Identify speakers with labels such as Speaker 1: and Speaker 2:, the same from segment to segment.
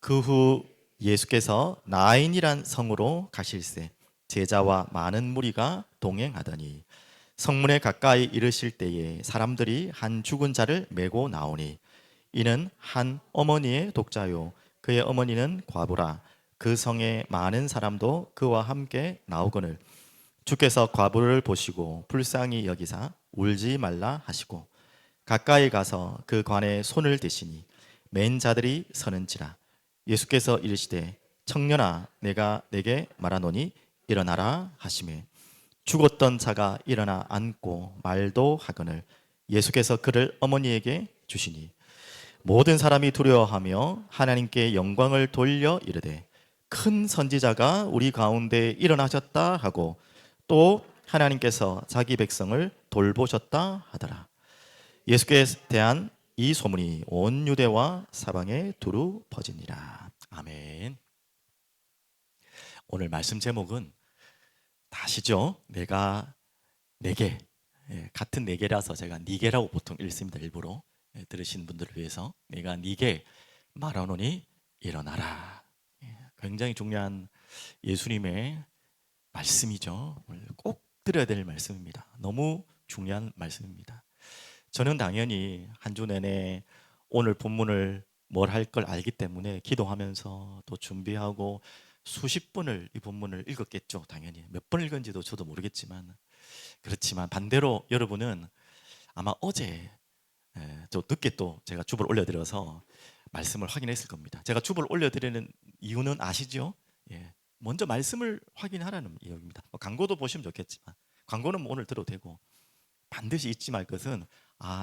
Speaker 1: 그 후 예수께서 나인이란 성으로 가실새 제자와 많은 무리가 동행하더니 성문에 가까이 이르실 때에 사람들이 한 죽은 자를 메고 나오니 이는 한 어머니의 독자요 그의 어머니는 과부라. 그 성에 많은 사람도 그와 함께 나오거늘 주께서 과부를 보시고 불쌍히 여기사 울지 말라 하시고 가까이 가서 그 관에 손을 대시니 맨 자들이 서는지라. 예수께서 이르시되 청년아 내가 내게 말하노니 일어나라 하시매 죽었던 자가 일어나 앉고 말도 하거늘 예수께서 그를 어머니에게 주시니 모든 사람이 두려워하며 하나님께 영광을 돌려 이르되 큰 선지자가 우리 가운데 일어나셨다 하고 또 하나님께서 자기 백성을 돌보셨다 하더라. 예수께 대한 이 소문이 온 유대와 사방에 두루 퍼지니라. 아멘. 오늘 말씀 제목은 다 아시죠? 내가 네개, 같은 네 개라서 제가 네 개라고 보통 읽습니다. 일부러 들으시는 분들을 위해서 내가 네게 말하노니 일어나라. 굉장히 중요한 예수님의 말씀이죠. 오늘 꼭 들어야 될 말씀입니다. 너무 중요한 말씀입니다. 저는 당연히 한 주 내내 오늘 본문을 뭘 할 걸 알기 때문에 기도하면서 또 준비하고 수십 번을 이 본문을 읽었겠죠. 당연히 몇 번 읽은지도 저도 모르겠지만 그렇지만 반대로 여러분은 아마 어제 저 늦게 또 제가 주보를 올려드려서 말씀을 확인했을 겁니다. 제가 주보를 올려드리는 이유는 아시죠? 예, 먼저 말씀을 확인하라는 이유입니다. 광고도 보시면 좋겠지만 광고는 뭐 오늘 들어도 되고 반드시 잊지 말 것은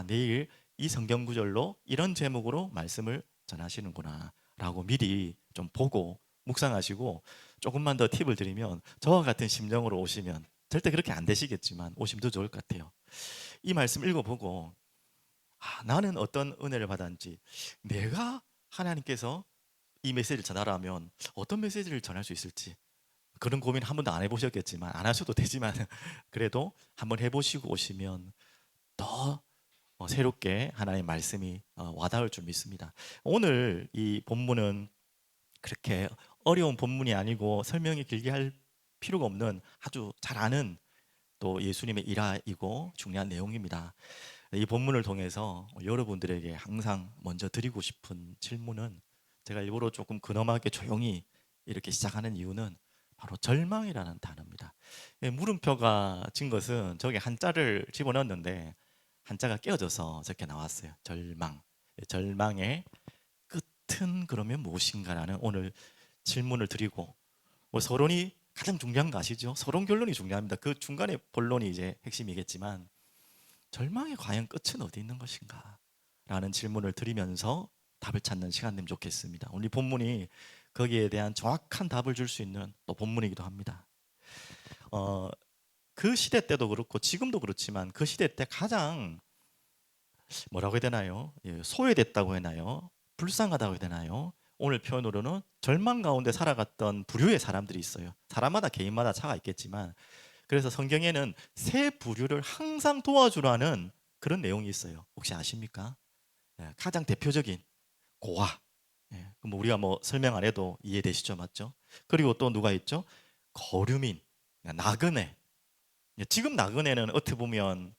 Speaker 1: 내일 이 성경 구절로 이런 제목으로 말씀을 전하시는구나 라고 미리 좀 보고 묵상하시고 조금만 더 팁을 드리면 저와 같은 심정으로 오시면 절대 그렇게 안 되시겠지만 오시면 더 좋을 것 같아요. 이 말씀 읽어보고 나는 어떤 은혜를 받았는지 내가 하나님께서 이 메시지를 전하라면 어떤 메시지를 전할 수 있을지 그런 고민 한 번도 안 해보셨겠지만 안 하셔도 되지만 그래도 한번 해보시고 오시면 더 새롭게 하나님의 말씀이 와닿을 줄 믿습니다. 오늘 이 본문은 그렇게 어려운 본문이 아니고 설명이 길게 할 필요가 없는 아주 잘 아는 또 예수님의 일화이고 중요한 내용입니다. 이 본문을 통해서 여러분들에게 항상 먼저 드리고 싶은 질문은 제가 일부러 조금 근엄하게 조용히 이렇게 시작하는 이유는 바로 절망이라는 단어입니다. 물음표가 진 것은 저기 한자를 집어넣었는데 한자가 깨어져서 저렇게 나왔어요. 절망. 절망의 끝은 그러면 무엇인가라는 오늘 질문을 드리고 서론이 가장 중요한 거 아시죠? 서론 결론이 중요합니다. 그 중간에 본론이 이제 핵심이겠지만 절망의 과연 끝은 어디 있는 것인가? 라는 질문을 드리면서 답을 찾는 시간 되면 좋겠습니다. 오늘 본문이 거기에 대한 정확한 답을 줄 수 있는 또 본문이기도 합니다. 그 시대 때도 그렇고 지금도 그렇지만 그 시대 때 가장 뭐라고 해야 되나요? 소외됐다고 해나요? 불쌍하다고 해야 되나요? 오늘 표현으로는 절망 가운데 살아갔던 부류의 사람들이 있어요. 사람마다 개인마다 차가 있겠지만 그래서 성경에는 세 부류를 항상 도와주라는 그런 내용이 있어요. 혹시 아십니까? 가장 대표적인 고아. 그럼 우리가 뭐 설명 안 해도 이해되시죠, 맞죠? 그리고 또 누가 있죠? 거류민, 나그네. 지금 나그네는 어떻게 보면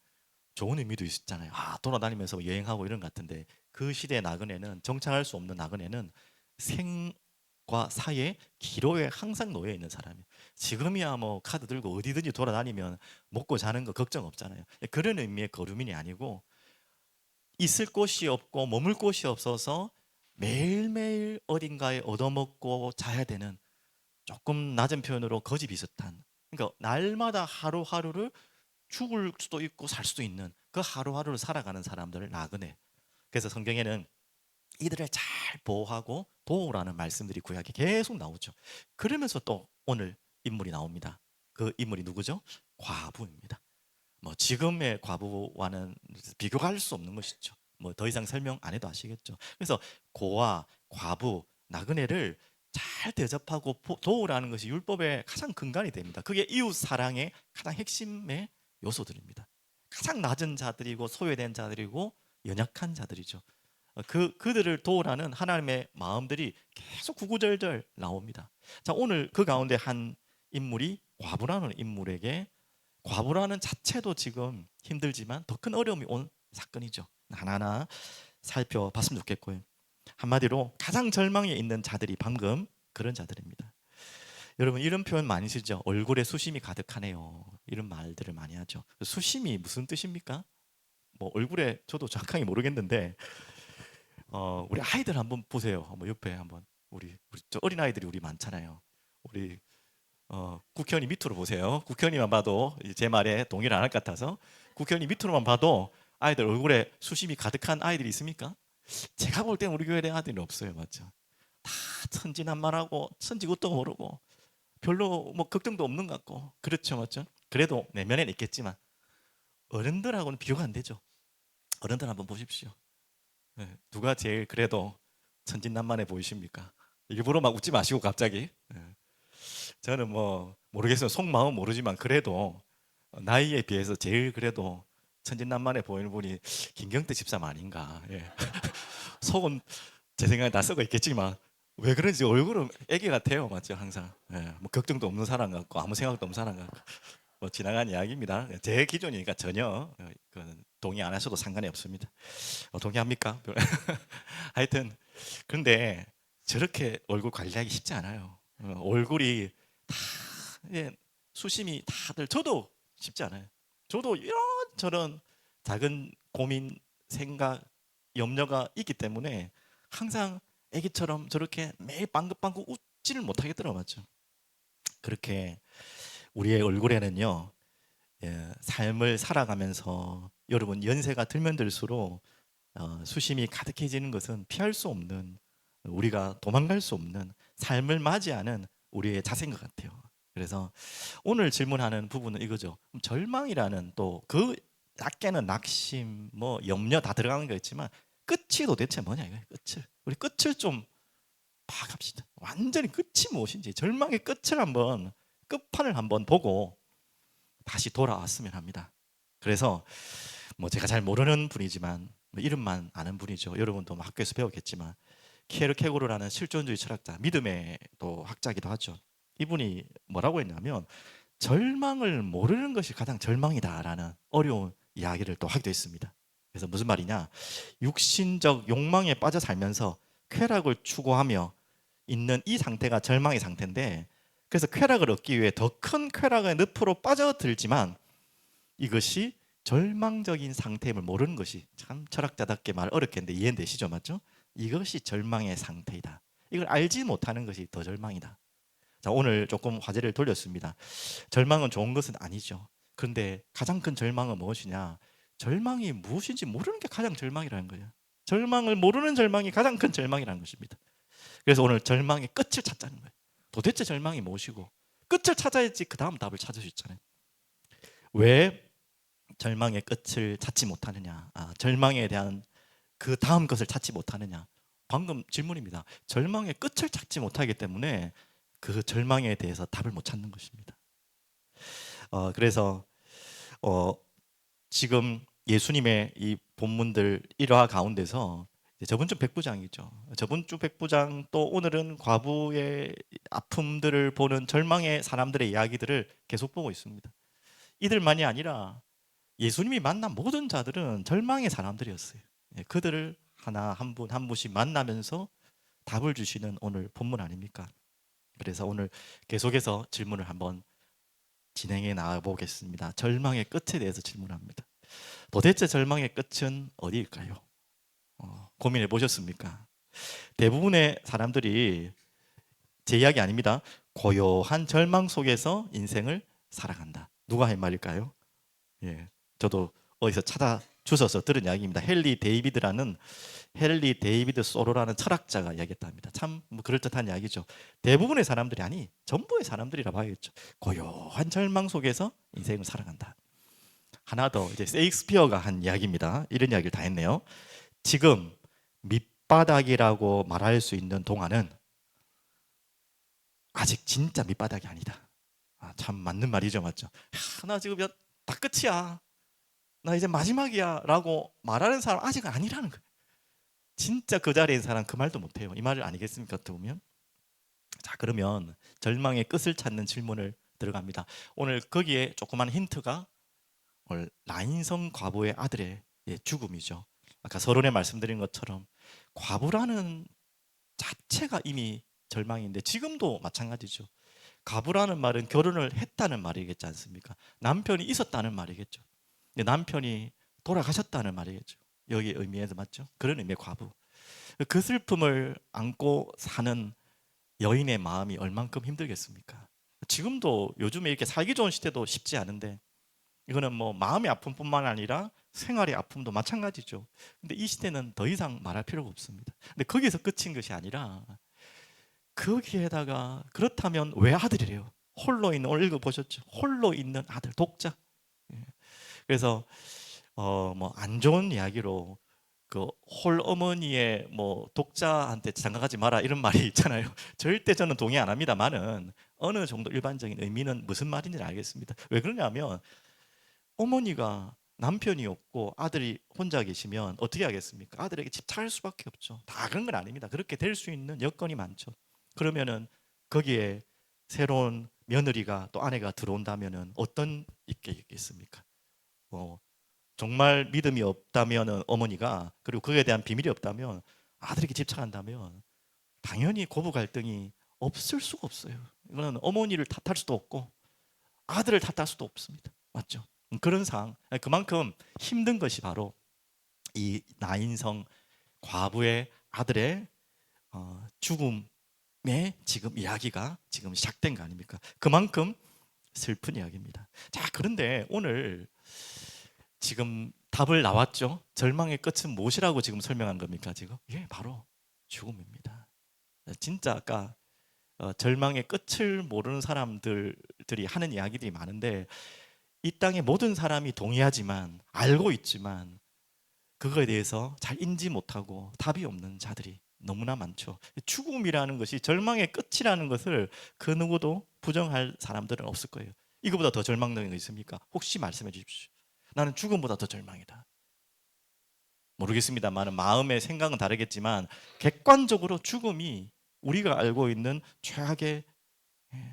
Speaker 1: 좋은 의미도 있잖아요. 돌아다니면서 여행하고 이런 것 같은데 그 시대의 나그네는 정착할 수 없는 나그네는 생과 사의 기로에 항상 놓여 있는 사람이에요. 지금이야 뭐 카드 들고 어디든지 돌아다니면 먹고 자는 거 걱정 없잖아요. 그런 의미의 거류민이 아니고 있을 곳이 없고 머물 곳이 없어서 매일매일 어딘가에 얻어먹고 자야 되는 조금 낮은 표현으로 거지 비슷한 그러니까 날마다 하루하루를 죽을 수도 있고 살 수도 있는 그 하루하루를 살아가는 사람들을 나그네. 그래서 성경에는 이들을 잘 보호하고 도우라는 말씀들이 구약에 계속 나오죠. 그러면서 또 오늘 인물이 나옵니다. 그 인물이 누구죠? 과부입니다. 뭐 지금의 과부와는 비교가 할 수 없는 것이죠. 뭐 더 이상 설명 안 해도 아시겠죠. 그래서 고아, 과부, 나그네를 잘 대접하고 도우라는 것이 율법의 가장 근간이 됩니다. 그게 이웃 사랑의 가장 핵심의 요소들입니다. 가장 낮은 자들이고 소외된 자들이고 연약한 자들이죠. 그들을 도우라는 하나님의 마음들이 계속 구구절절 나옵니다. 자, 오늘 그 가운데 한 인물이 과부라는 인물에게, 과부라는 자체도 지금 힘들지만 더 큰 어려움이 온 사건이죠. 하나하나 살펴봤으면 좋겠고요. 한마디로 가장 절망에 있는 자들이 방금 그런 자들입니다. 여러분, 이런 표현 많이 쓰죠. 얼굴에 수심이 가득하네요. 이런 말들을 많이 하죠. 수심이 무슨 뜻입니까? 뭐 얼굴에, 저도 정확하게 모르겠는데 우리 아이들 한번 보세요. 한번 옆에 한번 우리 저 어린 아이들이 우리 많잖아요. 우리 국현이 밑으로 보세요. 국현이만 봐도 제 말에 동의를 안 할 것 같아서, 국현이 밑으로만 봐도 아이들 얼굴에 수심이 가득한 아이들이 있습니까? 제가 볼 때는 우리 교회에 아이들이 없어요. 맞죠? 다 천진난만하고 천지굿도 모르고 별로 뭐 걱정도 없는 것 같고, 그렇죠. 맞죠? 그래도 내면에는 있겠지만 어른들하고는 비교가 안 되죠. 어른들 한번 보십시오. 네, 누가 제일 그래도 천진난만해 보이십니까? 일부러 막 웃지 마시고 갑자기. 네. 저는 뭐 모르겠어요. 속마음 모르지만 그래도 나이에 비해서 제일 그래도 천진난만해 보이는 분이 김경태 집사님 아닌가. 예. 속은 제 생각에 다 썩어 있겠지만 왜 그런지 얼굴은 애기 같아요. 맞죠? 항상. 예. 뭐 걱정도 없는 사람 같고 아무 생각도 없는 사람 같고, 뭐 지나간 이야기입니다. 제 기준이니까 전혀 동의 안 하셔도 상관이 없습니다. 동의합니까? 하여튼 그런데 저렇게 얼굴 관리하기 쉽지 않아요. 얼굴이 다 수심이 다들, 저도 쉽지 않아요. 저도 이런저런 작은 고민, 생각, 염려가 있기 때문에 항상 애기처럼 저렇게 매일 빵긋빵긋 웃지를 못하겠더라고요. 맞죠? 그렇게 우리의 얼굴에는요, 삶을 살아가면서 여러분 연세가 들면 들수록 수심이 가득해지는 것은 피할 수 없는, 우리가 도망갈 수 없는 삶을 맞이하는 우리의 자세인 것 같아요. 그래서 오늘 질문하는 부분은 이거죠. 절망이라는, 또 그 약게는 낙심, 뭐 염려 다 들어가는 거 있지만 끝이 도대체 뭐냐 이거예요. 우리 끝을 좀 파악합시다. 완전히 끝이 무엇인지, 절망의 끝을 한번, 끝판을 한번 보고 다시 돌아왔으면 합니다. 그래서 뭐 제가 잘 모르는 분이지만 이름만 아는 분이죠. 여러분도 뭐 학교에서 배웠겠지만 키에르케고르라는 실존주의 철학자, 믿음의 또 학자기도 하죠. 이분이 뭐라고 했냐면 절망을 모르는 것이 가장 절망이다라는 어려운 이야기를 또 하기도 했습니다. 그래서 무슨 말이냐, 육신적 욕망에 빠져 살면서 쾌락을 추구하며 있는 이 상태가 절망의 상태인데, 그래서 쾌락을 얻기 위해 더 큰 쾌락의 늪으로 빠져들지만 이것이 절망적인 상태임을 모르는 것이, 참 철학자답게 말 어렵겠는데 이해되시죠? 맞죠? 이것이 절망의 상태이다. 이걸 알지 못하는 것이 더 절망이다. 자, 오늘 조금 화제를 돌렸습니다. 절망은 좋은 것은 아니죠. 그런데 가장 큰 절망은 무엇이냐? 절망이 무엇인지 모르는 게 가장 절망이라는 거예요. 절망을 모르는 절망이 가장 큰 절망이라는 것입니다. 그래서 오늘 절망의 끝을 찾자는 거예요. 도대체 절망이 무엇이고, 끝을 찾아야지 그 다음 답을 찾을 수 있잖아요. 왜 절망의 끝을 찾지 못하느냐, 절망에 대한 그 다음 것을 찾지 못하느냐. 방금 질문입니다. 절망의 끝을 찾지 못하기 때문에 그 절망에 대해서 답을 못 찾는 것입니다. 그래서 지금 예수님의 이 본문들 일화 가운데서 저번 주 백부장이죠. 저번 주 백부장, 또 오늘은 과부의 아픔들을 보는 절망의 사람들의 이야기들을 계속 보고 있습니다. 이들만이 아니라 예수님이 만난 모든 자들은 절망의 사람들이었어요. 그들을 하나 한 분 한 분씩 만나면서 답을 주시는 오늘 본문 아닙니까? 그래서 오늘 계속해서 질문을 한번 진행해 나가 보겠습니다. 절망의 끝에 대해서 질문합니다. 도대체 절망의 끝은 어디일까요? 고민해 보셨습니까? 대부분의 사람들이, 제 이야기 아닙니다, 고요한 절망 속에서 인생을 살아간다. 누가 한 말일까요? 저도 어디서 찾아 주워서 들은 이야기입니다. 헨리 데이비드 소로라는 철학자가 이야기했답니다. 참 뭐 그럴듯한 이야기죠. 대부분의 사람들이, 아니 전부의 사람들이라 봐야겠죠. 고요한 절망 속에서 인생을 살아간다. 하나 더, 이제 셰익스피어가 한 이야기입니다. 이런 이야기를 다 했네요. 지금 밑바닥이라고 말할 수 있는 동안은 아직 진짜 밑바닥이 아니다. 참 맞는 말이죠. 맞죠? 나 지금 다 끝이야, 나 이제 마지막이야 라고 말하는 사람 아직은 아니라는 거예요. 진짜 그 자리에 있는 사람 그 말도 못해요. 이 말을 아니겠습니까? 어떻게 보면. 자, 그러면 절망의 끝을 찾는 질문을 들어갑니다. 오늘 거기에 조그만 힌트가 오늘 나인성 과부의 아들의 죽음이죠. 아까 서론에 말씀드린 것처럼 과부라는 자체가 이미 절망인데 지금도 마찬가지죠. 과부라는 말은 결혼을 했다는 말이겠지 않습니까? 남편이 있었다는 말이겠죠. 근데 남편이 돌아가셨다는 말이겠죠. 여기 의미에서 맞죠? 그런 의미의 과부. 그 슬픔을 안고 사는 여인의 마음이 얼만큼 힘들겠습니까? 지금도 요즘에 이렇게 살기 좋은 시대도 쉽지 않은데 이거는 뭐 마음의 아픔뿐만 아니라 생활의 아픔도 마찬가지죠. 근데 이 시대는 더 이상 말할 필요가 없습니다. 근데 거기서 끝인 것이 아니라 거기에다가 그렇다면 왜 아들이래요? 홀로 있는, 오늘 읽어보셨죠? 홀로 있는 아들, 독자. 예. 그래서 뭐 안 좋은 이야기로 그 홀어머니의 뭐 독자한테 장가가지 마라 이런 말이 있잖아요. 절대 저는 동의 안 합니다만은 어느 정도 일반적인 의미는 무슨 말인지 알겠습니다. 왜 그러냐면 어머니가 남편이 없고 아들이 혼자 계시면 어떻게 하겠습니까? 아들에게 집착할 수밖에 없죠. 다 그런 건 아닙니다. 그렇게 될 수 있는 여건이 많죠. 그러면은 거기에 새로운 며느리가 또 아내가 들어온다면은 어떤 있겠습니까? 뭐 정말 믿음이 없다면은 어머니가 그리고 그에 대한 비밀이 없다면 아들에게 집착한다면 당연히 고부 갈등이 없을 수가 없어요. 이거는 어머니를 탓할 수도 없고 아들을 탓할 수도 없습니다. 맞죠? 그런 상황. 그만큼 힘든 것이 바로 이 나인성 과부의 아들의 죽음의 지금 이야기가 지금 시작된 거 아닙니까? 그만큼 슬픈 이야기입니다. 자, 그런데 오늘 지금 답을 나왔죠? 절망의 끝은 무엇이라고 지금 설명한 겁니까? 지금? 예, 바로 죽음입니다. 진짜 아까 절망의 끝을 모르는 사람들이 하는 이야기들이 많은데 이 땅의 모든 사람이 동의하지만 알고 있지만 그거에 대해서 잘 인지 못하고 답이 없는 자들이 너무나 많죠. 죽음이라는 것이 절망의 끝이라는 것을 그 누구도 부정할 사람들은 없을 거예요. 이거보다 더 절망적인 거 있습니까? 혹시 말씀해 주십시오. 나는 죽음보다 더 절망이다. 모르겠습니다만 마음의 생각은 다르겠지만 객관적으로 죽음이 우리가 알고 있는 최악의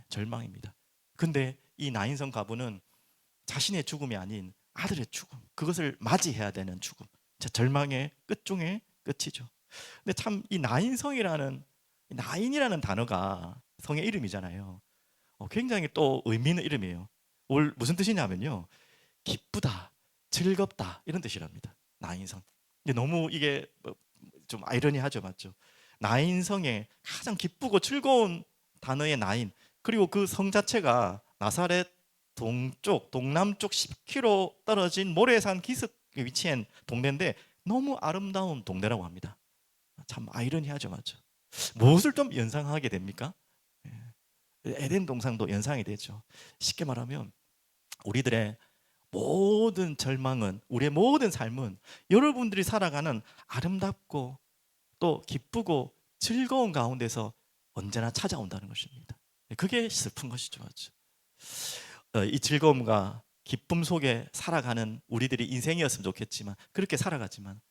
Speaker 1: 절망입니다. 근데 이 나인성 가부는 자신의 죽음이 아닌 아들의 죽음, 그것을 맞이해야 되는 죽음, 절망의 끝 중의 끝이죠. 근데 참 이 나인성이라는 나인이라는 단어가 성의 이름이잖아요. 굉장히 또 의미 있는 이름이에요. 무슨 뜻이냐면요, 기쁘다, 즐겁다 이런 뜻이랍니다. 나인성. 근데 너무 이게 좀 아이러니하죠, 맞죠? 나인성의 가장 기쁘고 즐거운 단어의 나인, 그리고 그 성 자체가 나사렛 동쪽, 동남쪽 10km 떨어진 모래산 기슭에 위치한 동네인데 너무 아름다운 동네라고 합니다. 참 아이러니하죠, 맞죠? 무엇을 좀 연상하게 됩니까? 에덴 동산도 연상이 되죠. 쉽게 말하면 우리들의 모든 절망은, 우리의 모든 삶은 여러분들이 살아가는 아름답고 또 기쁘고 즐거운 가운데서 언제나 찾아온다는 것입니다. 그게 슬픈 것이죠, 맞죠? 이 즐거움과 기쁨 속에 살아가는 우리들이 인생이었으면 좋겠지만 그렇게 살아가지만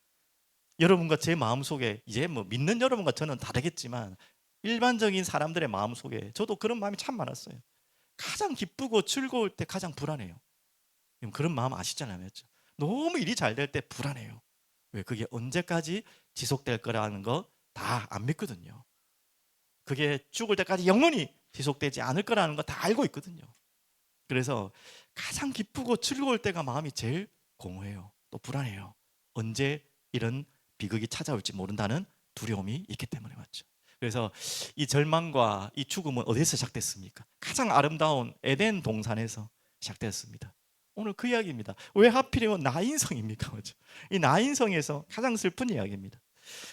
Speaker 1: 여러분과 제 마음 속에 이제 뭐 믿는 여러분과 저는 다르겠지만 일반적인 사람들의 마음 속에 저도 그런 마음이 참 많았어요. 가장 기쁘고 즐거울 때 가장 불안해요. 그런 마음 아시잖아요, 맞죠? 너무 일이 잘 될 때 불안해요. 왜? 그게 언제까지 지속될 거라는 거 다 안 믿거든요. 그게 죽을 때까지 영원히 지속되지 않을 거라는 거 다 알고 있거든요. 그래서 가장 기쁘고 즐거울 때가 마음이 제일 공허해요. 또 불안해요. 언제 이런 비극이 찾아올지 모른다는 두려움이 있기 때문에 맞죠. 그래서 이 절망과 이 죽음은 어디서 시작됐습니까? 가장 아름다운 에덴 동산에서 시작됐습니다. 오늘 그 이야기입니다. 왜 하필이면 나인성입니까? 맞죠? 이 나인성에서 가장 슬픈 이야기입니다.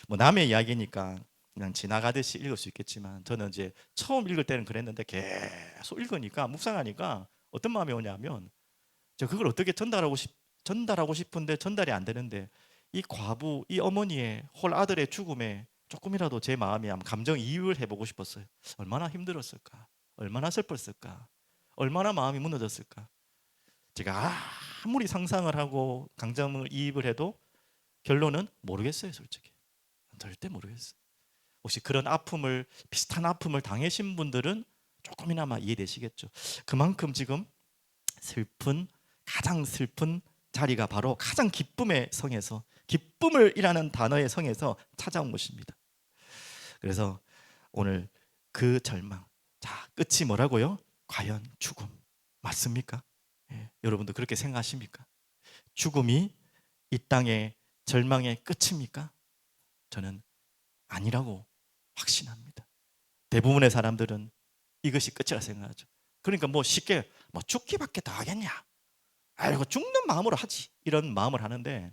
Speaker 1: 뭐 남의 이야기니까 그냥 지나가듯이 읽을 수 있겠지만 저는 이제 처음 읽을 때는 그랬는데 계속 읽으니까 묵상하니까 어떤 마음이 오냐면 저 그걸 어떻게 전달하고 싶은데 전달이 안 되는데 이 과부, 이 어머니의 홀 아들의 죽음에 조금이라도 제 마음이 한번 감정 이입을 해보고 싶었어요. 얼마나 힘들었을까? 얼마나 슬펐을까? 얼마나 마음이 무너졌을까? 제가 아무리 상상을 하고 감정을 이입을 해도 결론은 모르겠어요, 솔직히. 절대 모르겠어요. 혹시 그런 아픔을 비슷한 아픔을 당하신 분들은 조금이나마 이해되시겠죠. 그만큼 지금 가장 슬픈 자리가 바로 가장 기쁨의 성에서, 기쁨을 이라는 단어의 성에서 찾아온 것입니다. 그래서 오늘 그 절망, 자, 끝이 뭐라고요? 과연 죽음 맞습니까? 예, 여러분도 그렇게 생각하십니까? 죽음이 이 땅의 절망의 끝입니까? 저는 아니라고 확신합니다. 대부분의 사람들은 이것이 끝이라 생각하죠. 그러니까 뭐 쉽게 뭐 죽기밖에 더 하겠냐? 아이고 죽는 마음으로 하지, 이런 마음을 하는데,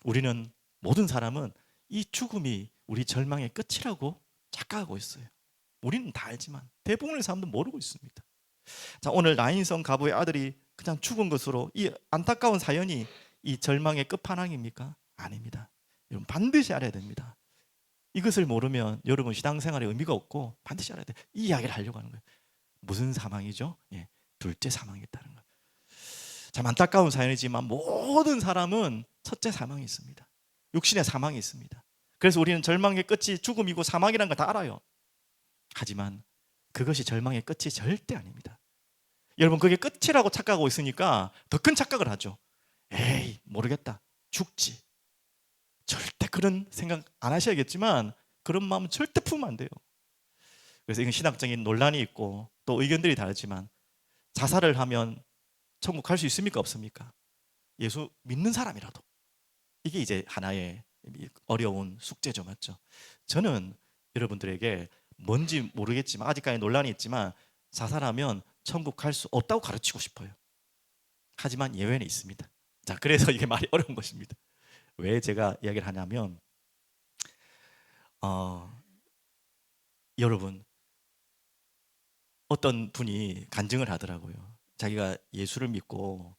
Speaker 1: 우리는, 모든 사람은 이 죽음이 우리 절망의 끝이라고 착각하고 있어요. 우리는 다 알지만 대부분의 사람들은 모르고 있습니다. 자, 오늘 라인성 가부의 아들이 그냥 죽은 것으로 이 안타까운 사연이 이 절망의 끝판왕입니까? 아닙니다. 여러분 반드시 알아야 됩니다. 이것을 모르면 여러분 신앙생활에 의미가 없고 반드시 알아야 돼. 이 이야기를 하려고 하는 거예요. 무슨 사망이죠? 예, 둘째 사망이 있다는 거예요. 참 안타까운 사연이지만 모든 사람은 첫째 사망이 있습니다. 육신의 사망이 있습니다. 그래서 우리는 절망의 끝이 죽음이고 사망이라는 걸 다 알아요. 하지만 그것이 절망의 끝이 절대 아닙니다. 여러분 그게 끝이라고 착각하고 있으니까 더 큰 착각을 하죠. 에이 모르겠다, 죽지. 절대 그런 생각 안 하셔야겠지만 그런 마음은 절대 품으면 안 돼요. 그래서 이건 신학적인 논란이 있고 또 의견들이 다르지만, 자살을 하면 천국 갈 수 있습니까 없습니까? 예수 믿는 사람이라도. 이게 이제 하나의 어려운 숙제죠, 맞죠? 저는 여러분들에게 뭔지 모르겠지만, 아직까지 논란이 있지만, 자살하면 천국 갈 수 없다고 가르치고 싶어요. 하지만 예외는 있습니다. 자, 그래서 이게 말이 어려운 것입니다. 왜 제가 이야기를 하냐면, 여러분 어떤 분이 간증을 하더라고요. 자기가 예수를 믿고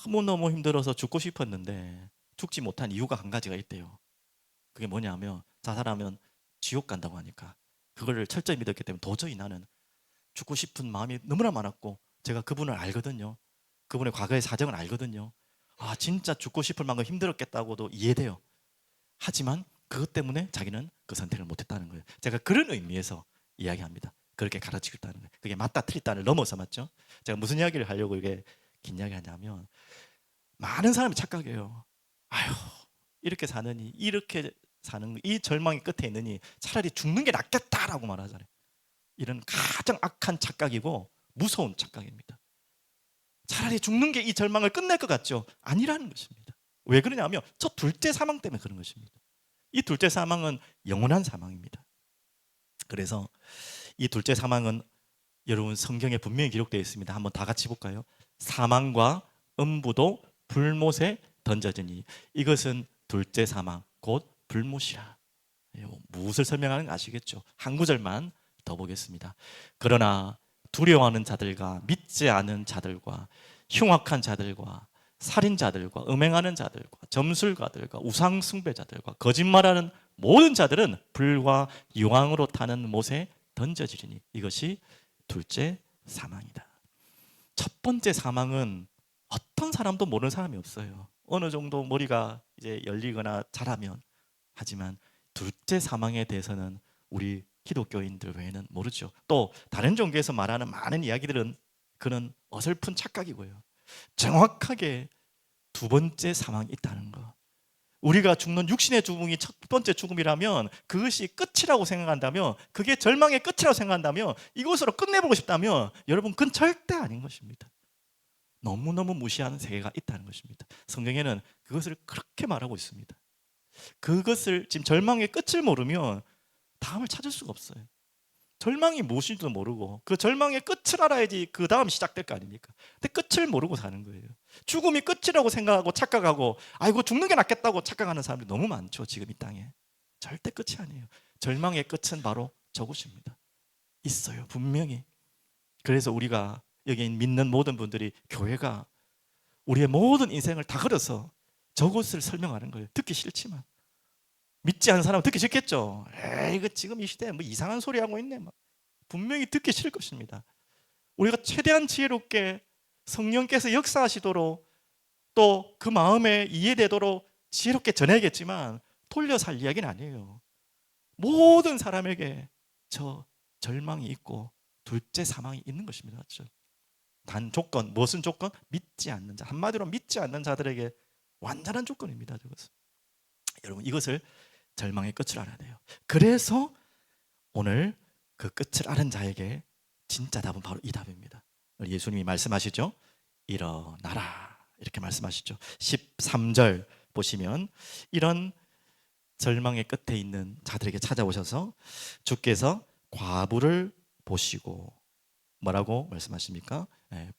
Speaker 1: 너무너무 힘들어서 죽고 싶었는데 죽지 못한 이유가 한 가지가 있대요. 그게 뭐냐면, 자살하면 지옥 간다고 하니까 그거를 철저히 믿었기 때문에 도저히 나는 죽고 싶은 마음이 너무나 많았고, 제가 그분을 알거든요. 그분의 과거의 사정을 알거든요. 아 진짜 죽고 싶을 만큼 힘들었겠다고도 이해돼요. 하지만 그것 때문에 자기는 그 선택을 못했다는 거예요. 제가 그런 의미에서 이야기합니다. 그렇게 가르치고 있다는 거예요. 그게 맞다 틀리다를 넘어서, 맞죠? 제가 무슨 이야기를 하려고 이게 긴 이야기 하냐면, 많은 사람이 착각해요. 아휴 이렇게 사느니, 이렇게 사는 이 절망의 끝에 있느니 차라리 죽는 게 낫겠다라고 말하잖아요. 이런 가장 악한 착각이고 무서운 착각입니다. 차라리 죽는 게 이 절망을 끝낼 것 같죠? 아니라는 것입니다. 왜 그러냐면 저 둘째 사망 때문에 그런 것입니다. 이 둘째 사망은 영원한 사망입니다. 그래서 이 둘째 사망은 여러분 성경에 분명히 기록되어 있습니다. 한번 다 같이 볼까요? 사망과 음부도 불못에 던져지니. 이것은 둘째 사망 곧 불못이라. 무엇을 설명하는 아시겠죠? 한 구절만 더 보겠습니다. 그러나 두려워하는 자들과 믿지 않은 자들과 흉악한 자들과 살인자들과 음행하는 자들과 점술가들과 우상 숭배자들과 거짓말하는 모든 자들은 불과 유황으로 타는 못에 던져지리니. 이것이 둘째 사망이다. 첫 번째 사망은 어떤 사람도 모르는 사람이 없어요. 어느 정도 머리가 이제 열리거나 자라면. 하지만 둘째 사망에 대해서는 우리 기독교인들 외에는 모르죠. 또 다른 종교에서 말하는 많은 이야기들은 그런 어설픈 착각이고요. 정확하게 두 번째 사망이 있다는 거. 우리가 죽는 육신의 죽음이 첫 번째 죽음이라면, 그것이 끝이라고 생각한다면, 그게 절망의 끝이라고 생각한다면, 이것으로 끝내보고 싶다면, 여러분 그건 절대 아닌 것입니다. 너무너무 무시하는 세계가 있다는 것입니다. 성경에는 그것을 그렇게 말하고 있습니다. 그것을, 지금 절망의 끝을 모르면 다음을 찾을 수가 없어요. 절망이 무엇인지도 모르고 그 절망의 끝을 알아야지 그 다음 시작될 거 아닙니까? 근데 끝을 모르고 사는 거예요. 죽음이 끝이라고 생각하고 착각하고, 아이고 죽는 게 낫겠다고 착각하는 사람들이 너무 많죠. 지금 이 땅에. 절대 끝이 아니에요. 절망의 끝은 바로 저곳입니다. 있어요, 분명히. 그래서 우리가 여기 믿는 모든 분들이, 교회가 우리의 모든 인생을 다 걸어서 저곳을 설명하는 거예요. 듣기 싫지만. 믿지 않는 사람은 듣기 싫겠죠. 에이, 이거 지금 이 시대에 뭐 이상한 소리 하고 있네. 막. 분명히 듣기 싫을 것입니다. 우리가 최대한 지혜롭게 성령께서 역사하시도록, 또 그 마음에 이해되도록 지혜롭게 전해야겠지만, 돌려 살 이야기는 아니에요. 모든 사람에게 저 절망이 있고 둘째 사망이 있는 것입니다. 맞죠? 단 조건, 무슨 조건? 믿지 않는 자. 한마디로 믿지 않는 자들에게 완전한 조건입니다. 이것은. 여러분, 이것을 절망의 끝을 알아야 돼요. 그래서 오늘 그 끝을 아는 자에게 진짜 답은 바로 이 답입니다. 예수님이 말씀하시죠. 일어나라 이렇게 말씀하시죠. 13절 보시면 이런 절망의 끝에 있는 자들에게 찾아오셔서 주께서 과부를 보시고 뭐라고 말씀하십니까?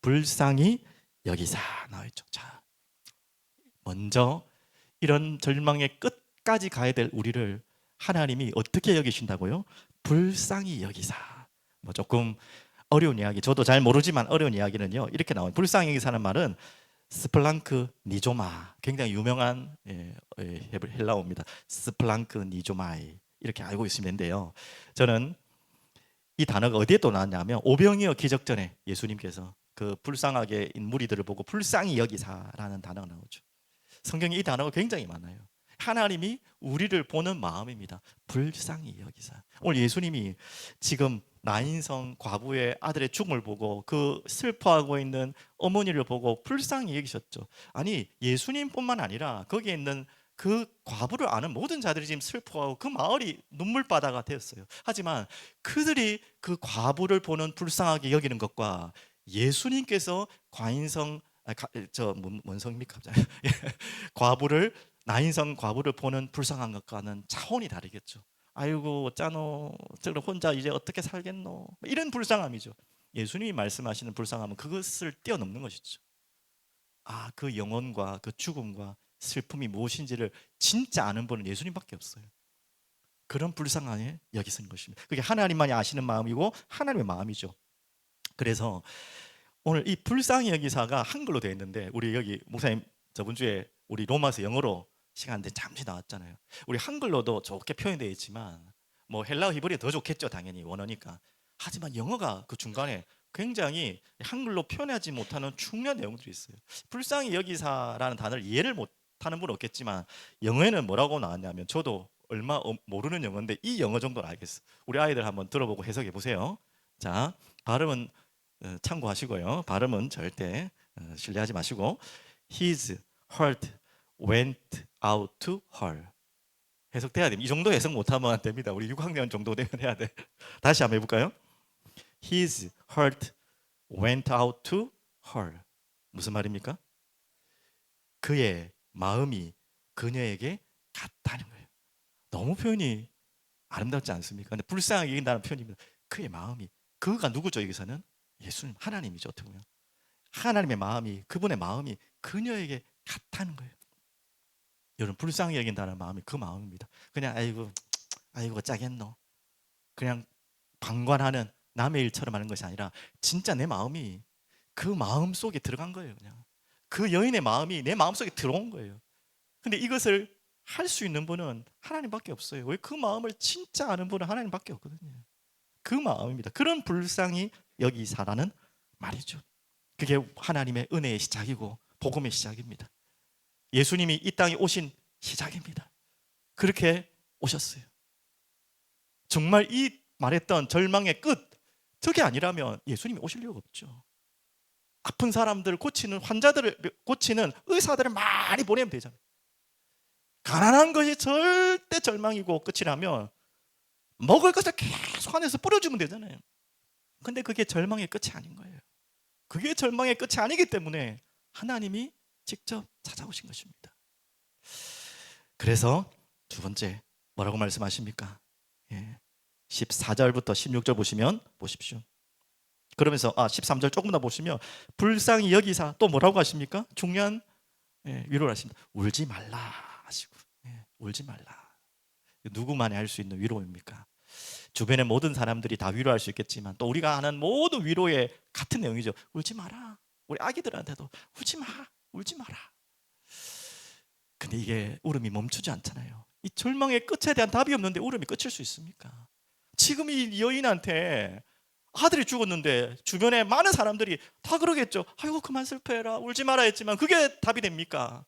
Speaker 1: 불쌍히 여기사 나와 있죠. 자, 먼저 이런 절망의 끝까지 가야 될 우리를 하나님이 어떻게 여기신다고요? 불쌍히 여기사. 뭐 조금 어려운 이야기, 저도 잘 모르지만 어려운 이야기는요 이렇게 나와요. 불쌍히 여기사는 말은 스플랑크 니조마, 굉장히 유명한 헬라어입니다. 스플랑크 니조마이 이렇게 알고 있는데요. 저는 이 단어가 어디에 또 나왔냐면 오병이어 기적전에 예수님께서 그 불쌍하게 인 무리들을 보고 불쌍히 여기사라는 단어가 나오죠. 성경에 이 단어가 굉장히 많아요. 하나님이 우리를 보는 마음입니다. 불쌍히 여기사. 오늘 예수님이 지금 나인성 과부의 아들의 죽음을 보고 그 슬퍼하고 있는 어머니를 보고 불쌍히 여기셨죠. 아니, 예수님뿐만 아니라 거기에 있는 그 과부를 아는 모든 자들이 지금 슬퍼하고 그 마을이 눈물바다가 되었어요. 하지만 그들이 그 과부를 보는 불쌍하게 여기는 것과 예수님께서 과인성 뭔 성입니까? 갑자기 과부를 나인성 과부를 보는 불쌍한 것과는 차원이 다르겠죠. 아이고 짜노 저를 혼자 이제 어떻게 살겠노 이런 불쌍함이죠. 예수님이 말씀하시는 불쌍함은 그것을 뛰어넘는 것이죠. 아, 그 영혼과 그 죽음과 슬픔이 무엇인지를 진짜 아는 분은 예수님밖에 없어요. 그런 불쌍함에 여기 쓴 것입니다. 그게 하나님만이 아시는 마음이고 하나님의 마음이죠. 그래서 오늘 이 불쌍히 여기사가 한글로 되어 있는데 우리 여기 목사님 저번 주에 우리 로마서 영어로 시간인데 잠시 나왔잖아요. 우리 한글로도 좋게 표현되어 있지만 뭐 헬라어 히브리어 더 좋겠죠. 당연히 원어니까. 하지만 영어가 그 중간에 굉장히 한글로 표현하지 못하는 중요한 내용들이 있어요. 불쌍히 여기사라는 단어를 이해를 못하는 분은 없겠지만 영어에는 뭐라고 나왔냐면 저도 얼마 모르는 영어인데 이 영어 정도는 알겠어요. 우리 아이들 한번 들어보고 해석해 보세요. 자, 발음은 참고하시고요. 발음은 절대 신뢰하지 마시고 His heart went out to her. 해석돼야 됩니다. 이 정도 해석 못하면 안 됩니다. 우리 6학년 정도 되면 해야 돼. 다시 한번 해볼까요? His heart went out to her. 무슨 말입니까? 그의 마음이 그녀에게 갔다는 거예요. 너무 표현이 아름답지 않습니까? 근데 불쌍하게 얘기한다는 표현입니다. 그의 마음이, 그가 누구죠? 여기서는 예수님, 하나님이죠. 어떻게 보면 하나님의 마음이, 그분의 마음이 그녀에게 갔다는 거예요. 여러분, 불쌍히 여긴다는 마음이 그 마음입니다. 그냥 아이고 짜겠노, 그냥 방관하는 남의 일처럼 하는 것이 아니라 진짜 내 마음이 그 마음 속에 들어간 거예요. 그냥 그 여인의 마음이 내 마음 속에 들어온 거예요. 근데 이것을 할 수 있는 분은 하나님밖에 없어요. 왜? 그 마음을 진짜 아는 분은 하나님밖에 없거든요. 그 마음입니다. 그런 불쌍히 여기사라는 말이죠. 그게 하나님의 은혜의 시작이고 복음의 시작입니다. 예수님이 이 땅에 오신 시작입니다. 그렇게 오셨어요. 정말 이 말했던 절망의 끝, 저게 아니라면 예수님이 오실 이유가 없죠. 아픈 사람들 고치는, 환자들을 고치는 의사들을 많이 보내면 되잖아요. 가난한 것이 절대 절망이고 끝이라면 먹을 것을 계속 안에서 뿌려주면 되잖아요. 근데 그게 절망의 끝이 아닌 거예요. 그게 절망의 끝이 아니기 때문에 하나님이 직접 찾아오신 것입니다. 그래서 두 번째 뭐라고 말씀하십니까? 14절부터 16절 보시면 보십시오. 그러면서 13절 조금 더 보시면 불쌍히 여기사 또 뭐라고 하십니까? 중요한 위로를 하십니다. 울지 말라 하시고, 울지 말라. 누구만이 할 수 있는 위로입니까? 주변의 모든 사람들이 다 위로할 수 있겠지만 또 우리가 하는 모든 위로의 같은 내용이죠. 울지 마라. 우리 아기들한테도 울지 마, 울지 마라. 근데 이게 울음이 멈추지 않잖아요. 이 절망의 끝에 대한 답이 없는데 울음이 끝일 수 있습니까? 지금 이 여인한테 아들이 죽었는데 주변에 많은 사람들이 다 그러겠죠. 아이고 그만 슬퍼해라, 울지 마라 했지만 그게 답이 됩니까?